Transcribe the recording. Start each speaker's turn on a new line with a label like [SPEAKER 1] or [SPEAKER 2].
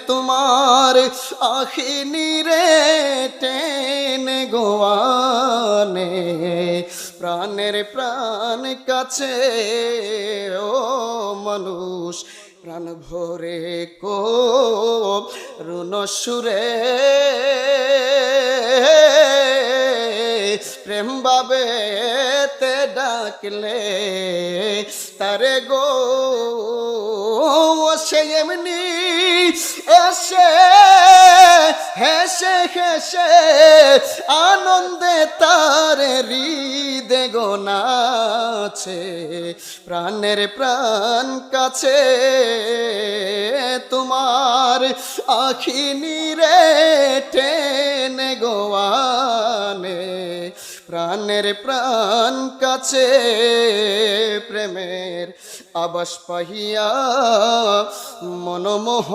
[SPEAKER 1] তোমার আখিনী রে টেনে গোয়ানে প্রাণের প্রাণ কাছে ও মানুষ প্রাণ ভরে কো রুণ সুরে প্রেম বাবে তে ডাকলে তারে গো সে এমনি এসে হেসে হেসে আনন্দে তার হৃদে গোনাছে প্রাণের প্রাণ কাছে তোমার আখিনী রে টেনে গোয়ানে প্রাণের প্রাণ কাছে প্রেমের আবাস পাহিয়া মনমোহ